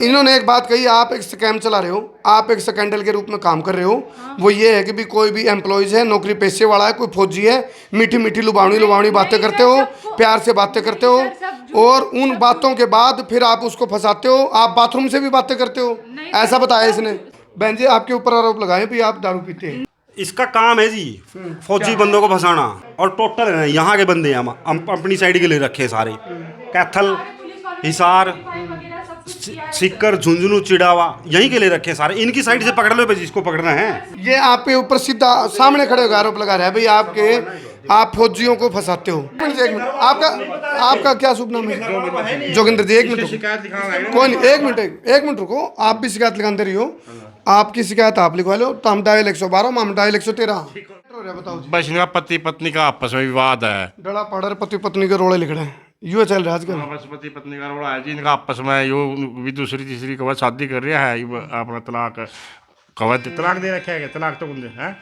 इन्होंने एक बात कही, आप एक स्कैम चला रहे हो, आप एक स्कैंडल के रूप में काम कर रहे हो। वो ये है कि भी कोई भी एम्प्लॉयज है, नौकरी पेशे वाला है, कोई फौजी है, मीठी मीठी लुभावनी लुभावनी बातें करते हो, प्यार से बातें करते हो, और उन बातों के बाद फिर आप उसको फंसाते हो। आप बाथरूम से भी बातें करते हो, ऐसा बताया इसने। बहन जी, आपके ऊपर आरोप लगाए भी आप दारू पीते हैं। इसका काम है जी फौजी बंदों को फंसाना, और टोटल है यहाँ के बंदे हम अपनी साइड के लिए रखे सारे, कैथल, हिसार, सीकर, झुंझुनू, चिड़ावा, यहीं के लिए रखे सारे। इनकी साइड से पकड़ लो भाई जिसको पकड़ना है। ये आपके ऊपर सीधा सामने खड़े होकर आरोप लगा रहा है भाई आप फौजियों को फंसाते हो। एक मिनट, आपका क्या शुभ नाम है? जोगिंदर जी, 1 मिनट कोई नहीं, 1 मिनट रुको। आप भी शिकायत लिखाते रही हो, आपकी शिकायत आप लिखवा लो। तो हम डायल 112, हम डायल 113। बताओ जी। बस इनका पति पत्नी का आपस में विवाद है। डड़ा पाड़र पति पत्नी के रोड़े लिख रहे हैं, यूँ चल रहा है आजकल। बस पति पत्नी का रोड़ा है जी इनका आपस में। यो भी दूसरी तीसरी कवर शादी कर रहा है, अपना तलाक कवर तलाक दे रखे है, तलाक तो बंदे हैं।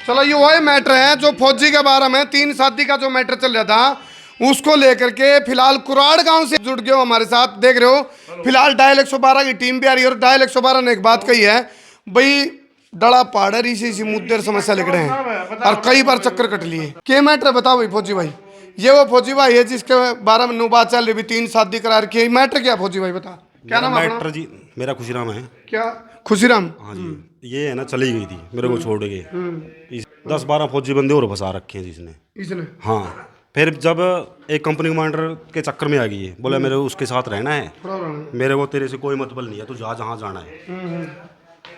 चलो, ये वही मैटर है जो फौजी के बारे में 3 शादी का जो मैटर चल रहा था, उसको लेकर के फिलहाल कुराड़ गांव से जुड़ गए हो हमारे साथ। देख रहे हो फिलहाल डायल 112 की टीम भी आ रही है, और डायल 112 ने एक बात कही है भाई, डड़ा पाड़र इसी मुद्दे पर समस्या लिख रहे हैं, और कई बार चक्कर कट लिए। क्या मैटर है बताओ भाई फौजी भाई? ये वो फौजी भाई है जिसके बारे में बात चल रही, 3 शादी करा रखी है। मैटर क्या फौजी भाई बता, क्या नाम है मैटर जी? मेरा खुशीराम है। क्या खुशीराम? हाँ जी, ये है ना चली गई थी मेरे को छोड़ के। 10-12 फौजी बंदे और फंसा रखे हैं जिसने। हाँ, फिर जब एक कंपनी कमांडर के चक्कर में आ गई है, बोला मेरे उसके साथ रहना है, मेरे को तेरे से कोई मतलब नहीं है, तू जा जहाँ जाना है।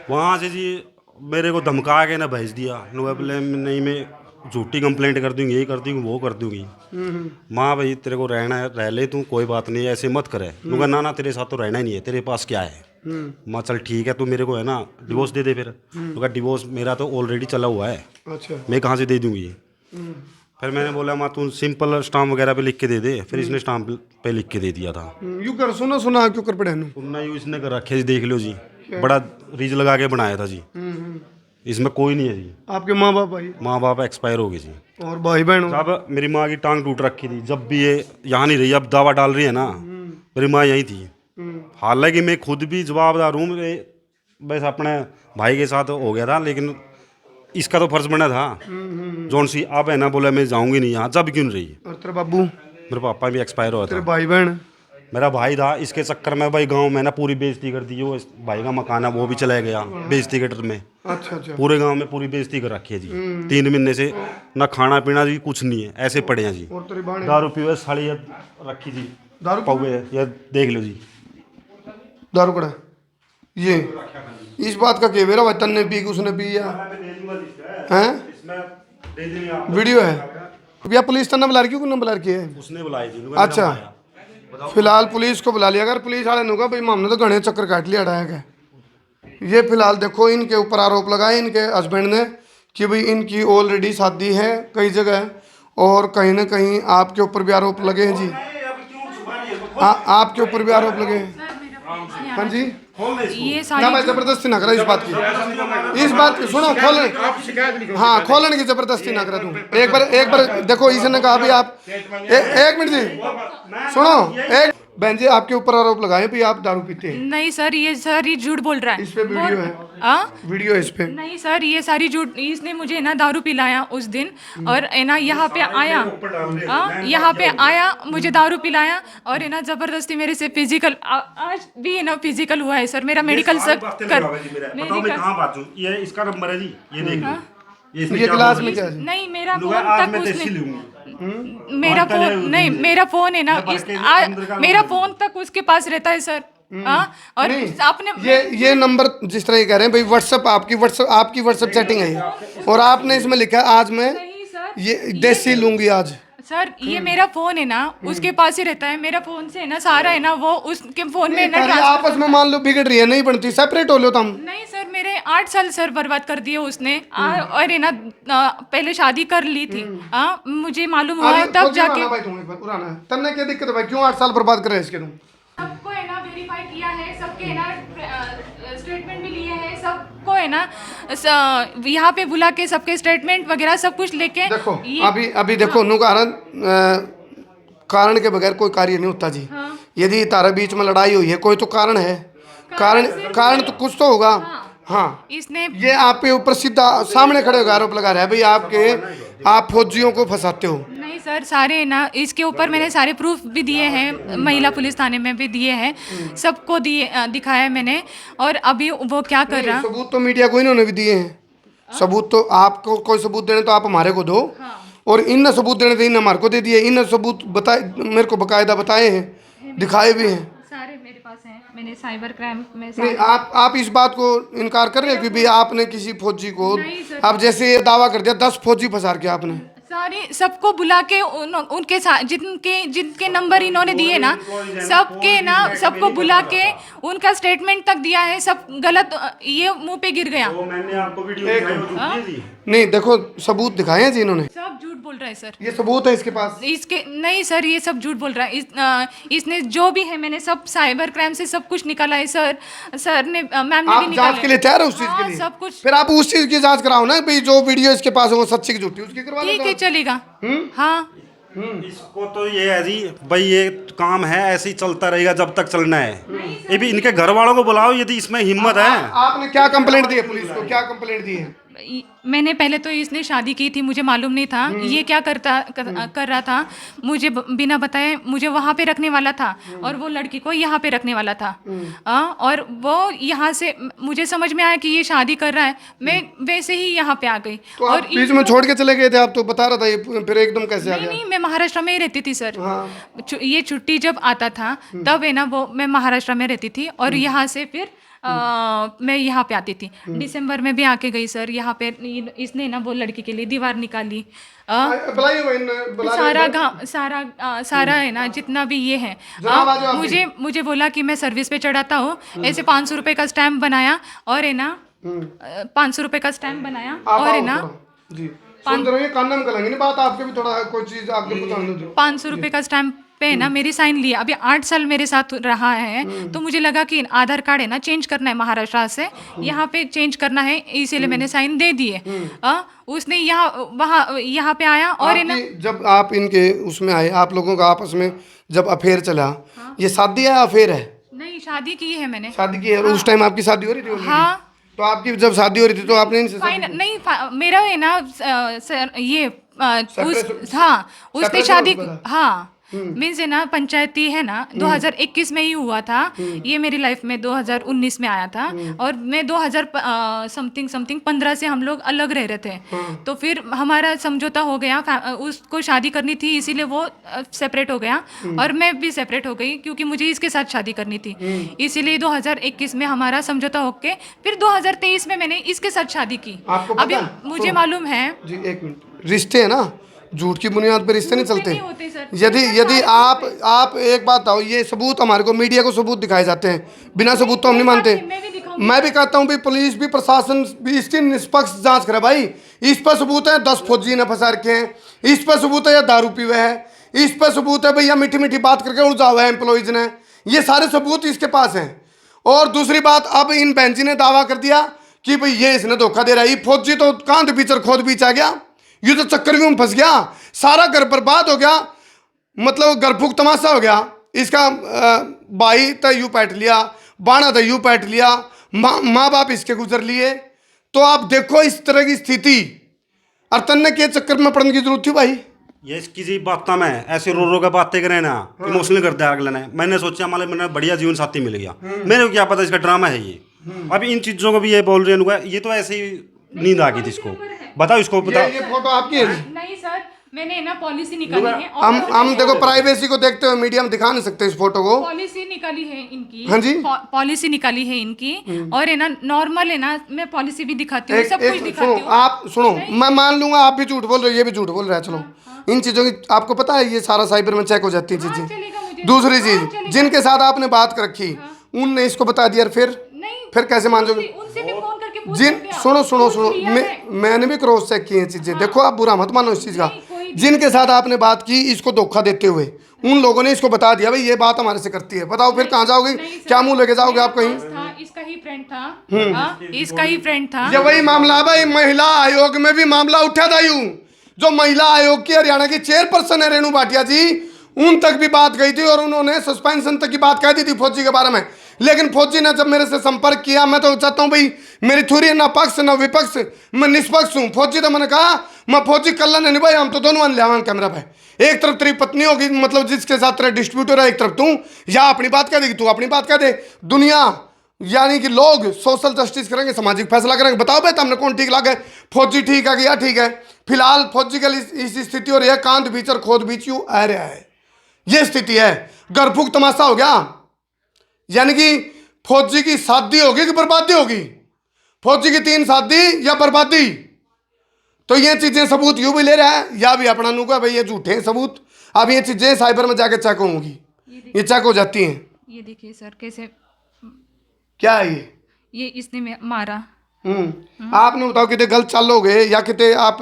वहाँ से जी मेरे को धमका के ना भेज दिया, बोले नहीं मैं झूठी कंप्लेंट कर दूंगी, यही कर दूंगी, वो कर दूंगी। माँ भाई तेरे को रहना है रह ले, तू कोई बात नहीं, ऐसे मत करे। लूँगा ना तेरे साथ तो रहना ही नहीं है, तेरे पास क्या है? माँ चल ठीक है, तू मेरे को है ना डिवोर्स दे दे। फिर तो डिवोर्स मेरा तो ऑलरेडी चला हुआ है, अच्छा मैं कहाँ से दे दूँगी? फिर मैंने बोला माँ तू सिंपल स्टाम्प वगैरह पे लिख के दे दे। फिर इसने स्टाम्प पे लिख के दे दिया था। यू कर सुना क्यों कर पड़े? सुनना यू इसने कर रखे जी, देख लो जी, बड़ा रीज लगा के बनाया था जी। इसमें कोई नहीं है जी। आपके माँ बाप भाई? माँ बाप एक्सपायर हो गए जी। और भाई बहन? जब मेरी माँ की टांग टूट रखी थी, जब भी ये यहाँ नहीं रही, अब दावा डाल रही है ना, मेरी माँ यहीं थी। हालांकि मैं खुद भी जवाबदार हूँ, बस अपने भाई के साथ हो गया था, लेकिन इसका तो फर्ज बना था। जौन सी अब है ना, बोला मैं जाऊँगी नहीं यहाँ, जब क्यों नहीं रही। और तेरे बाबू? मेरे पापा भी एक्सपायर हुआ था। तेरे भाई बहन? मेरा भाई था, इसके चक्कर में भाई गांव में ना पूरी बेइज्जती कर दी। वो भाई का मकान है वो भी चला गया बेइज्जती के डर में। अच्छा। पूरे गांव में पूरी बेइज्जती कर रखी है जी। 3 महीने से ना खाना पीना जी कुछ नहीं है, ऐसे पड़े हैं जी। और तेरी बहन? दारू पीवे साड़ी रखी जी, दारू पौवे ये देख लो जी, दारू कड़ा। ये इस बात का क्या मेरा वतन ने पी, उसने पी या हैं? वीडियो है भैया? पुलिस तो बुला रखी है, बुला रखी है? उसने बुलाई जी। अच्छा, फिलहाल पुलिस को बुला लिया। अगर पुलिस वाले ने कहा भाई हमने तो घने चक्कर काट लिया अड़ाया गया। ये फिलहाल देखो इनके ऊपर आरोप लगाए इनके हस्बैंड ने कि भाई इनकी ऑलरेडी शादी है कई जगह, और कहीं ना कहीं आपके ऊपर भी आरोप लगे हैं जी। आपके ऊपर भी आरोप लगे हैं? हाँ जी, ये ना भाई जबरदस्ती ना करा इस बात की सुनो, हाँ खोलने की जबरदस्ती ना करा तू। एक बार देखो, इसने कहा भी आप 1 मिनट जी सुनो। बहन जी, आपके ऊपर आरोप लगाए भी आप दारू पीते हैं? नहीं सर, ये झूठ बोल रहा है। इस पे वीडियो है? वीडियो है इस पे? नहीं सर, ये सारी झूठ। इसने मुझे ना दारू पिलाया उस दिन, और है ना यहाँ पे आया मुझे दारू पिलाया, और है ना जबरदस्ती मेरे से फिजिकल, आज भी है ना फिजिकल हुआ है सर। मेरा मेडिकल ये इसका नंबर है जी, ये देख लो। ये क्लास में क्या है? नहीं, मेरा फोन तक उसने, मेरा फोन है ना, मेरा फोन तक उसके पास रहता है सर। और आपने ये नंबर जिस तरह ये कह रहे हैं भाई, व्हाट्सएप आपकी व्हाट्सएप चैटिंग है ये, और आपने इसमें लिखा है आज मैं ये देसी लूंगी आज। सर ये मेरा फोन है ना उसके पास ही रहता है। मेरा फोन से है ना सारा है ना वो उसके फोन में ना आपस में मान लो बिगड़ रही है, नहीं बनती, सेपरेट हो लो तुम। नहीं सर, मेरे 8 साल सर बर्बाद कर दिए उसने। और है ना पहले शादी कर ली थी, मुझे मालूम हुआ तब जाके। तन्ने क्या दिक्कत है भाई, क्यों 8 साल बर्बाद कर रहे हैं इसके? तुम सबको है ना वेरीफाई किया है, सबके है ना स्टेटमेंट भी लिए हैं, सबको है ना यहाँ पे बुला के सबके स्टेटमेंट वगैरह सब कुछ लेके। देखो अभी देखो नु कारण के बगैर कोई कार्य नहीं होता जी। यदि तारा बीच में लड़ाई हुई है, कोई तो कारण है। कारण तो कुछ तो होगा। हाँ, इसने ये आप पे ऊपर सीधा सामने खड़े होकर आरोप लगा रहा है भाई आप फौजियों को फंसाते हो। नहीं सर, सारे ना इसके ऊपर मैंने सारे प्रूफ भी दिए हैं, महिला पुलिस थाने में भी दिए हैं, सबको दिए दिखाया है मैंने। और अभी वो क्या कर रहा। सबूत तो मीडिया को इन्होंने भी दिए हैं, सबूत तो आपको कोई सबूत देने तो आप हमारे को दो। और इन सबूत देने थे, इन हमारे को दे दिए, इन सबूत बताए मेरे को बकायदा बताए हैं, दिखाए भी हैं। सारे मेरे पास हैं, मैंने साइबर क्राइम में नहीं, आप इस बात को इनकार कर रहे हैं कि भाई आपने किसी फौजी को, नहीं सर। आप जैसे ये दावा कर दिया 10 फौजी फंसा के आपने। सारे सबको बुला के उनके साथ जिनके नंबर इन्होंने दिए ना, सबके ना सबको बुला के उनका स्टेटमेंट तक दिया है, सब गलत, ये मुंह पे गिर गया। वो मैंने आपको वीडियो दिखाई, वो झूठी थी। नहीं देखो सबूत दिखाए हैं जी इन्होंने, सब झूठ बोल रहा है सर। ये सबूत है इसके पास। इसके नहीं सर, ये सब झूठ बोल रहा है। इसने जो भी है, मैंने सब साइबर क्राइम से सब कुछ निकाला है सर। सर ने, मैम ने आप भी जांच के लिए तैयार है उस चीज हाँ, के लिए? सब कुछ। फिर आप उस चीज की जांच कराओ ना भाई, जो वीडियो इसके पास है वो सच्ची की झूठी उसकी करवा ठीक लो। है, चलेगा। हाँ, इसको तो ये है जी भाई, ये काम है ऐसे ही चलता रहेगा जब तक चलना है। ये भी इनके घर वालों को बुलाओ यदि इसमें हिम्मत है। आपने क्या कंप्लेंट दी है पुलिस को, क्या कंप्लेंट दी है? मैंने पहले तो इसने शादी की थी, मुझे मालूम नहीं था ये क्या कर रहा था। मुझे बिना बताए मुझे वहाँ पे रखने वाला था और वो लड़की को यहाँ पे रखने वाला था। और वो यहाँ से मुझे समझ में आया कि ये शादी कर रहा है, मैं वैसे ही यहाँ पे आ गई। तो और आप बीच में छोड़ के चले गए थे, आप तो बता रहा था ये, फिर एकदम कैसे आ नहीं गया? नहीं, मैं महाराष्ट्र में ही रहती थी सर। हाँ। ये छुट्टी जब आता था तब है ना, वो मैं महाराष्ट्र में रहती थी और यहाँ से फिर मैं यहाँ पे आती थी। दिसंबर में भी आके गई सर यहाँ पे। इसने ना वो लड़की के लिए दीवार निकाली। बुलाइए बहन, बुला सारा गाँव, सारा है ना, जितना भी ये है, मुझे बोला कि मैं सर्विस पे चढ़ाता हूँ। ऐसे 500 रुपये का स्टैम्प बनाया और है ना, 500 रुपये का स्टैम्प बनाया और है ना, जी सुन रहे हैं, कान में करेंगे नहीं बात, आपके भी थोड़ा कोई चीज आपके बताने दो। 500 रुपये का स्टैम्प पे है ना मेरी साइन लिया। अभी 8 साल मेरे साथ रहा है, तो मुझे लगा कि आधार कार्ड है ना चेंज करना है, महाराष्ट्र से यहाँ पे चेंज करना है, इसीलिए मैंने साइन दे दिए। उसने यहाँ पे आया और है ना, जब आप इनके उसमें आए, आप लोगों का आपस में जब अफेयर चला, ये शादी है अफेयर है? नहीं, शादी की है मैंने। शादी की है। और उस टाइम आपकी शादी हो रही थी already? हाँ। तो आपकी जब शादी हो रही थी तो आपने इनसे नहीं, मेरा है ना सर, ये हाँ, उसने सेपरेट शादी, हो गया? हाँ मीन्स है ना, पंचायती है ना 2021 में ही हुआ था। ये मेरी लाइफ में 2019 में आया था और मैं 2000 समथिंग 15 से हम लोग अलग रह रहे थे। तो फिर हमारा समझौता हो गया, उसको शादी करनी थी इसीलिए वो सेपरेट हो गया और मैं भी सेपरेट हो गई क्योंकि मुझे इसके साथ शादी करनी थी। इसीलिए 2021 में हमारा समझौता होके फिर 2023 में मैंने इसके साथ शादी की। आपको पता अभी है? मुझे मालूम है जी, एक मिनट, रिश्ते है ना, झूठ की बुनियाद पर रिश्ते नहीं चलते। नहीं होते सर। यदि आप एक बात बताओ, ये सबूत हमारे को मीडिया को सबूत दिखाए जाते हैं, बिना सबूत तो हम नहीं मानते। मैं भी कहता हूँ भाई पुलिस भी, प्रशासन भी इसकी निष्पक्ष जांच करे भाई। इस पर सबूत है 10 फौजी ने फंसा रखे हैं, इस पर सबूत है या दारू पीवे है, इस पर सबूत है भैया मीठी मीठी बात करके उलझा हुआ है एम्प्लॉइज ने, ये सारे सबूत इसके पास हैं। और दूसरी बात, अब इन बहन जी ने दावा कर दिया कि भाई ये इसने धोखा दे रहा है। ये फौजी तो कांध बीचर खोद बीच आ गया, ये तो चक्करव्यूह में फंस गया, सारा घर बर्बाद हो गया, मतलब घर फूक तमाशा हो गया। इसका भाई तो यूं पैट लिया, बाणा तो यूं पैट लिया, माँ बाप इसके गुजर लिए। तो आप देखो इस तरह की स्थिति, और तन्ने के चक्कर में पड़ने की जरूरत थी भाई। ये किसी बात में ऐसे रो के बातें करें ना, इमोशनल कर दिया अगले ने। मैंने सोचा मतलब मैंने बढ़िया जीवन साथी मिल गया, मेरे को क्या पता इसका ड्रामा है ये। अभी इन चीज़ों को भी ये बोल रहे हैं, ये तो ऐसे ही नींद आ गई थी इसको। बताओ इसको, बताओ। ये फोटो आपकी है? नहीं सर, मैंने ना पॉलिसी निकाली है। हम देखो प्राइवेसी को देखते हुए मीडिया में दिखा नहीं सकते इस फोटो को। पॉलिसी निकाली है इनकी। हाँ जी, पॉलिसी निकाली है इनकी और है ना नॉर्मल है ना, मैं पॉलिसी भी दिखाती हूँ, सब कुछ दिखाती हूँ। आप सुनो, मैं मान लूंगा आप भी झूठ बोल रहे हो, ये भी झूठ बोल रहा है। चलो इन चीज़ों की आपको पता है, ये सारा साइबर में चेक हो जाती है चीज़ें। दूसरी चीज़, जिनके साथ आपने बात कर रखी उनने इसको बता दिया, फिर कैसे मान जाओगे? उनसे भी फोन करके पूछ जिन सकते हैं। सुनो मैंने भी क्रॉस चेक किए चीज़ें। देखो आप बुरा मत मानो इस चीज़ का। जिनके साथ आपने बात की इसको धोखा देते हुए, उन लोगों ने इसको बता दिया भाई ये बात हमारे से करती है। बताओ फिर कहाँ जाओगे, क्या मुंह लेके जाओगे आप कहीं? इसका ही फ्रेंड था, इसका ही फ्रेंड था। ये वही मामला भाई, महिला आयोग में भी मामला उठा था यूं, जो महिला आयोग की हरियाणा की चेयरपर्सन है रेणु भाटिया जी, उन तक भी बात गई थी और उन्होंने सस्पेंशन तक की बात कह दी थी फौजी के बारे में। लेकिन फौजी ने जब मेरे से संपर्क किया, मैं तो चाहता हूँ भाई मेरी थोड़ी ना पक्ष ना विपक्ष, मैं निष्पक्ष हूँ। फौजी तो मैंने कहा मैं फौजी कल्याण नहीं भाई, हम तो दोनों ले आवांगे कैमरा पे। एक तरफ तेरी पत्नी होगी, मतलब जिसके साथ तेरा डिस्ट्रीब्यूटर है, एक तरफ तू, या अपनी बात कह देगी, तू अपनी बात कह दे। दुनिया यानी कि लोग सोशल जस्टिस करेंगे, सामाजिक फैसला करेंगे। बताओ भाई तुमने कौन ठीक लगे, फौजी ठीक है कि या ठीक है। फिलहाल फौजी के लिए इस स्थिति हो रही है, कांध बीच और खोद बीच यूं आ रहा है, ये स्थिति है। गरफूक तमाशा हो गया, यानी कि फौजी की शादी होगी कि बर्बादी होगी, फौजी की 3 शादी या बर्बादी। तो ये चीजें सबूत यूं भी ले रहा है या भी अपना नूका भाई ये झूठे सबूत। अब ये चीजें साइबर में जाके चेक होंगी, ये चेक हो जाती हैं। ये देखिए सर कैसे, क्या है ये इसने मारा। आपने बताओ कितने गलत चालोगे या कितने आप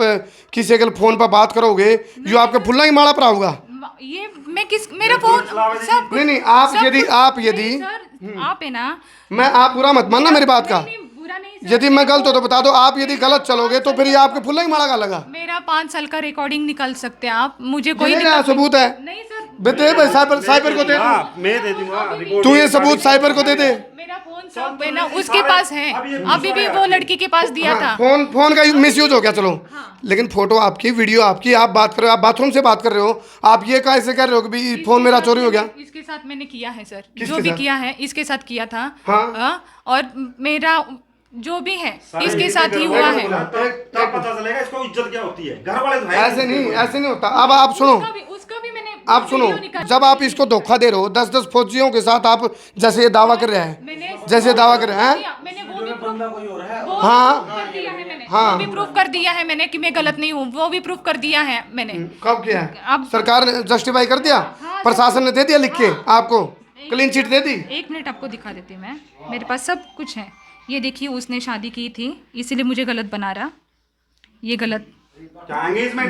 किसी के फोन पर बात करोगे, जो आपके फुल्ला ही माड़ा पड़ा होगा। ये मैं किस, मेरा फोन सब कुछ- नहीं आप सब यदि कुछ- आप नहीं यदि सर, आप है ना, मैं आप बुरा मत मानना मेरी बात का। नहीं, बुरा नहीं सर, यदि मैं गलत हो तो बता दो। आप यदि गलत चलोगे तो फिर ये आपके फुल्ला ही माड़ा का लगा। मेरा 5 साल का रिकॉर्डिंग निकल सकते हैं आप, मुझे कोई ये ना सबूत है। नहीं सर, बेटे भाई साइबर को दे दो, हाँ, मैं दे दूंगा रिकॉर्ड। तू ये सबूत साइबर को दे दे। मेरा फोन सब है ना उसके पास है, अभी भी वो लड़की के पास दिया था। फोन का मिसयूज हो गया चलो, लेकिन फोटो आपकी, वीडियो आपकी, आप बात कर रहे हो, आप बाथरूम से बात कर रहे हो, आप ये कैसे कर रहे हो कि भाई फोन मेरा चोरी हो गया। इसके साथ मैंने किया है सर, किसके जो भी साथ? किया है इसके साथ किया था। हाँ। और मेरा जो भी है इसके साथ ही हुआ है। तब पता चलेगा इसको इज्जत क्या होती है, घर वाले तो है ऐसे नहीं होता। अब आप सुनो, उसका भी मैंने आप सुनो, वीडियो निकाल- जब आप इसको धोखा दे रहे हो 10-10 फौजियों के साथ, आप जैसे ये दावा कर रहे हैं, मैंने जैसे दावा कर रहे हैं, मैंने वो भी प्रूफ हाँ। कर दिया है, मैंने हाँ। वो भी प्रूफ कर दिया है मैंने कि मैं गलत नहीं हूँ, वो भी प्रूफ कर दिया है मैंने। कब किया है? अब सरकार ने जस्टिफाई कर दिया, प्रशासन ने दे दिया लिख के आपको, क्लीन चिट दे दी। 1 मिनट आपको दिखा देती हूँ मैं, मेरे पास सब कुछ है। ये देखिए उसने शादी की थी, इसीलिए मुझे गलत बना रहा, ये गलत एंगेजमेंट